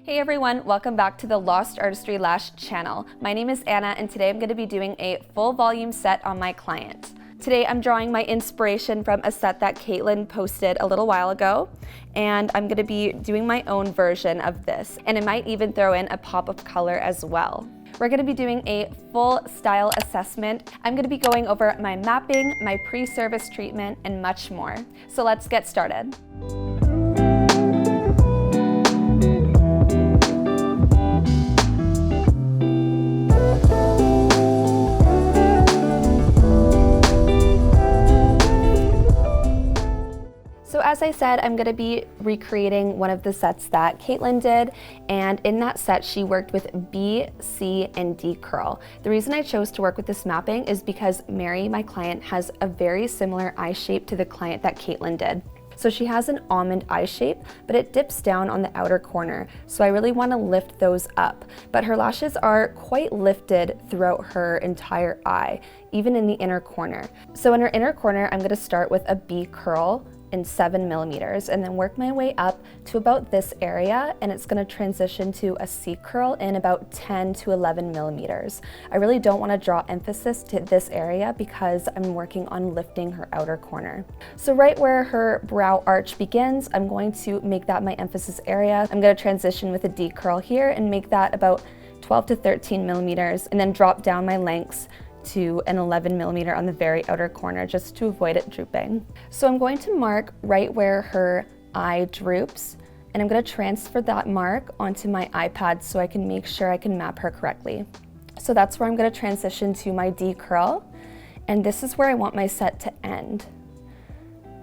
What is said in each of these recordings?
Hey everyone, welcome back to the Lost Artistry Lash channel. My name is Anna and today I'm going to be doing a full volume set on my client. Today I'm drawing my inspiration from a set that Caitlin posted a little while ago, and I'm going to be doing my own version of this, and it might even throw in a pop of color as well. We're going to be doing a full style assessment. I'm going to be going over my mapping, my pre-service treatment, and much more. So let's get started. So as I said, I'm going to be recreating one of the sets that Caitlin did, and in that set she worked with B, C, and D curl. The reason I chose to work with this mapping is because Mary, my client, has a very similar eye shape to the client that Caitlin did. So she has an almond eye shape, but it dips down on the outer corner, so I really want to lift those up. But her lashes are quite lifted throughout her entire eye, even in the inner corner. So in her inner corner, I'm going to start with a B curl in 7mm and then work my way up to about this area, and it's going to transition to a C curl in about 10 to 11mm. I really don't want to draw emphasis to this area because I'm working on lifting her outer corner. So right where her brow arch begins, I'm going to make that my emphasis area. I'm going to transition with a D curl here and make that about 12 to 13mm, and then drop down my lengths to an 11mm on the very outer corner just to avoid it drooping. So I'm going to mark right where her eye droops, and I'm going to transfer that mark onto my iPad so I can make sure I can map her correctly. So that's where I'm going to transition to my D curl, and this is where I want my set to end,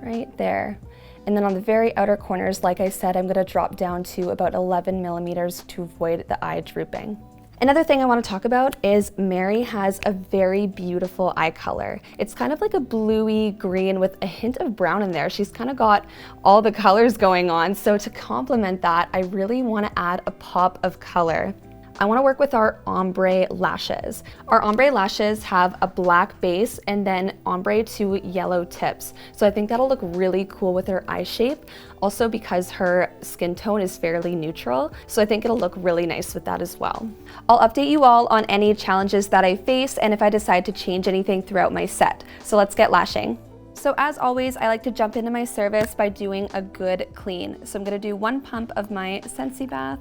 right there. And then on the very outer corners, like I said, I'm going to drop down to about 11mm to avoid the eye drooping. Another thing I want to talk about is Mary has a very beautiful eye color. It's kind of like a bluey green with a hint of brown in there. She's kind of got all the colors going on. So to complement that, I really want to add a pop of color. I want to work with our ombre lashes. Our ombre lashes have a black base and then ombre to yellow tips. So I think that'll look really cool with her eye shape. Also because her skin tone is fairly neutral, so I think it'll look really nice with that as well. I'll update you all on any challenges that I face and if I decide to change anything throughout my set. So let's get lashing. So as always, I like to jump into my service by doing a good clean. So I'm going to do one pump of my Scentsy Bath.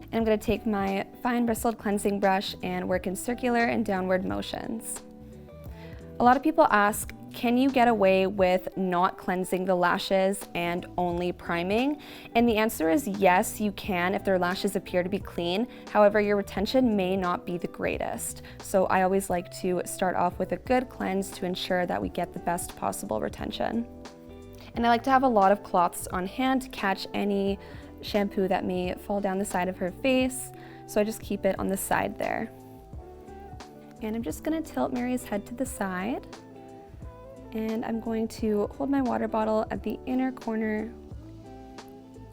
And I'm going to take my fine bristled cleansing brush and work in circular and downward motions. A lot of people ask, can you get away with not cleansing the lashes and only priming? And the answer is yes, you can if their lashes appear to be clean. However, your retention may not be the greatest. So I always like to start off with a good cleanse to ensure that we get the best possible retention. And I like to have a lot of cloths on hand to catch any shampoo that may fall down the side of her face, so I just keep it on the side there. And I'm just going to tilt Mary's head to the side, and I'm going to hold my water bottle at the inner corner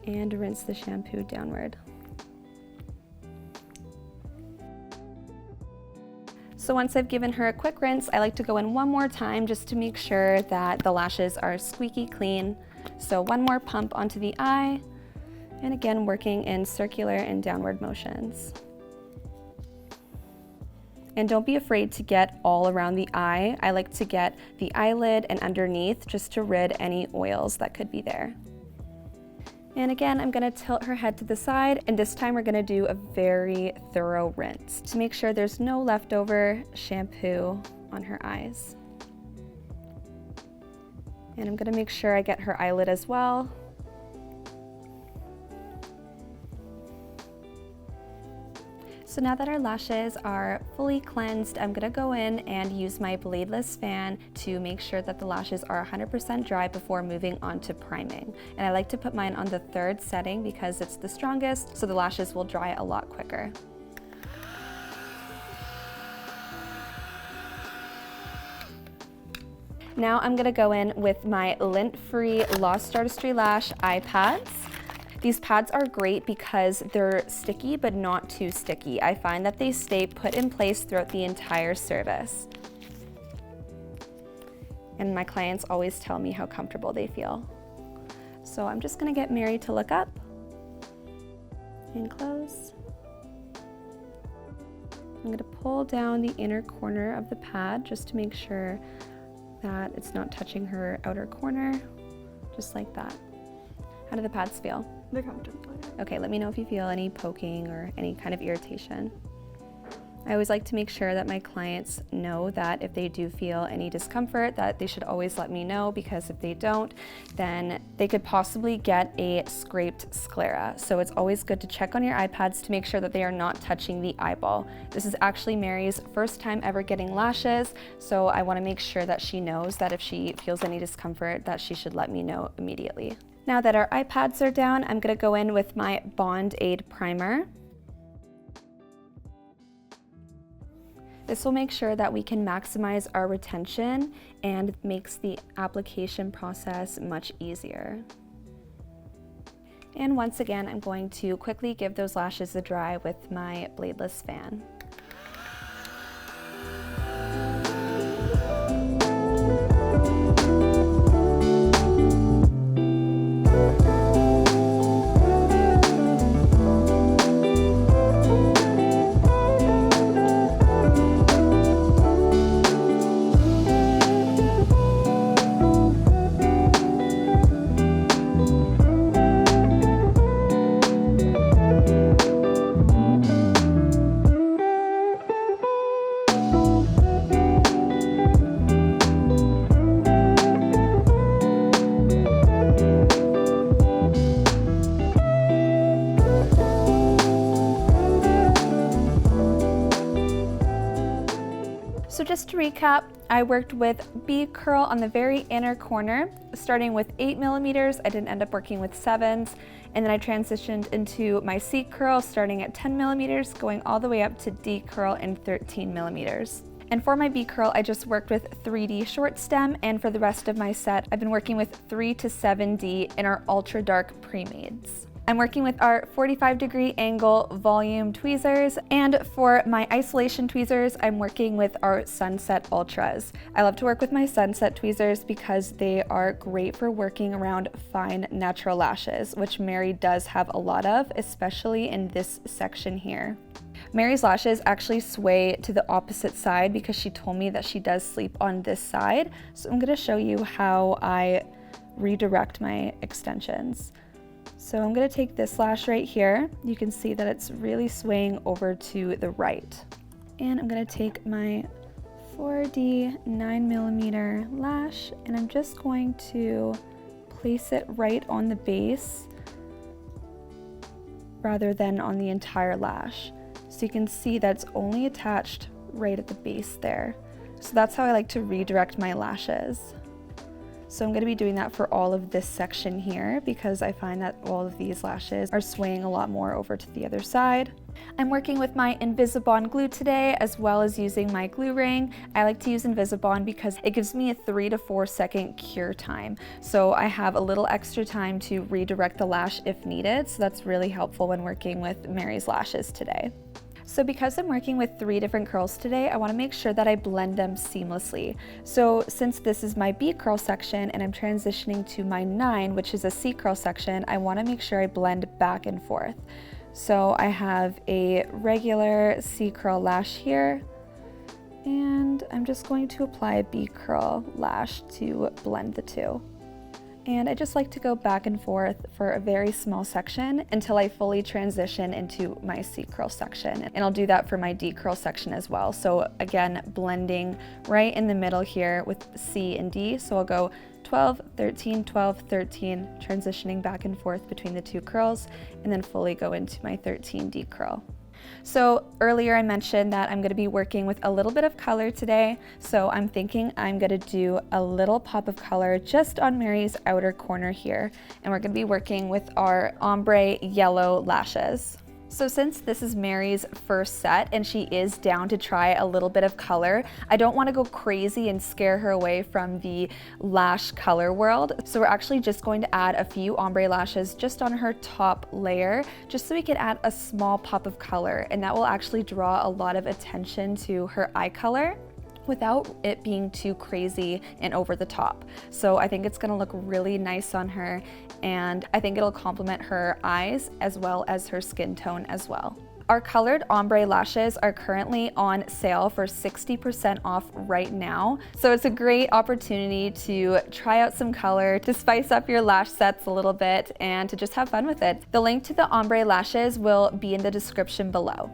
and rinse the shampoo downward. So once I've given her a quick rinse, I like to go in one more time just to make sure that the lashes are squeaky clean. So one more pump onto the eye, and again working in circular and downward motions. And don't be afraid to get all around the eye. I like to get the eyelid and underneath just to rid any oils that could be there. And again, I'm going to tilt her head to the side, and this time we're going to do a very thorough rinse to make sure there's no leftover shampoo on her eyes. And I'm going to make sure I get her eyelid as well. So now that our lashes are fully cleansed, I'm going to go in and use my bladeless fan to make sure that the lashes are 100% dry before moving on to priming. And I like to put mine on the 3rd setting because it's the strongest, so the lashes will dry a lot quicker. Now I'm going to go in with my lint-free Lost Artistry Lash eye pads. These pads are great because they're sticky but not too sticky. I find that they stay put in place throughout the entire service. And my clients always tell me how comfortable they feel. So I'm just gonna get Mary to look up. and close. I'm going to pull down the inner corner of the pad just to make sure that it's not touching her outer corner, just like that. How do the pads feel? They're comfortable. Okay, let me know if you feel any poking or any kind of irritation. I always like to make sure that my clients know that if they do feel any discomfort, that they should always let me know, because if they don't, then they could possibly get a scraped sclera. So it's always good to check on your iPads to make sure that they are not touching the eyeball. This is actually Mary's first time ever getting lashes, so I want to make sure that she knows that if she feels any discomfort, that she should let me know immediately. Now that our iPads are down, I'm going to go in with my Bond Aid primer. This will make sure that we can maximize our retention and makes the application process much easier. And once again, I'm going to quickly give those lashes a dry with my bladeless fan. So just to recap, I worked with B curl on the very inner corner, starting with 8 millimeters. I didn't end up working with 7s. And then I transitioned into my C curl starting at 10 millimeters, going all the way up to D curl in 13 millimeters. And for my B curl, I just worked with 3D short stem, and for the rest of my set, I've been working with 3 to 7D in our ultra dark pre-mades. I'm working with our 45-degree angle volume tweezers, and for my isolation tweezers, I'm working with our Sunset Ultras. I love to work with my Sunset tweezers because they are great for working around fine natural lashes, which Mary does have a lot of, especially in this section here. Mary's lashes actually sway to the opposite side because she told me that she does sleep on this side. So I'm going to show you how I redirect my extensions. So I'm going to take this lash right here. You can see that it's really swaying over to the right. And I'm going to take my 4D 9mm lash, and I'm just going to place it right on the base rather than on the entire lash. So you can see that's only attached right at the base there. So that's how I like to redirect my lashes. So I'm going to be doing that for all of this section here because I find that all of these lashes are swaying a lot more over to the other side. I'm working with my Invisibond glue today, as well as using my glue ring. I like to use Invisibond because it gives me a 3 to 4 second cure time. So I have a little extra time to redirect the lash if needed. So that's really helpful when working with Mary's lashes today. So because I'm working with 3 different curls today, I want to make sure that I blend them seamlessly. So since this is my B curl section and I'm transitioning to my 9, which is a C curl section, I want to make sure I blend back and forth. So I have a regular C curl lash here, and I'm just going to apply a B curl lash to blend the two. And I just like to go back and forth for a very small section until I fully transition into my C curl section. And I'll do that for my D curl section as well. So again, blending right in the middle here with C and D. So I'll go 12, 13, 12, 13, transitioning back and forth between the two curls, and then fully go into my 13 D curl. So earlier I mentioned that I'm going to be working with a little bit of color today, so I'm thinking I'm going to do a little pop of color just on Mary's outer corner here, and we're going to be working with our Ombre yellow lashes. So since this is Mary's first set and she is down to try a little bit of color, I don't want to go crazy and scare her away from the lash color world. So we're actually just going to add a few ombre lashes just on her top layer, just so we can add a small pop of color, and that will actually draw a lot of attention to her eye color. without it being too crazy and over the top. So I think it's gonna look really nice on her, and I think it'll complement her eyes as well as her skin tone as well. Our colored ombre lashes are currently on sale for 60% off right now. So it's a great opportunity to try out some color, to spice up your lash sets a little bit, and to just have fun with it. The link to the ombre lashes will be in the description below.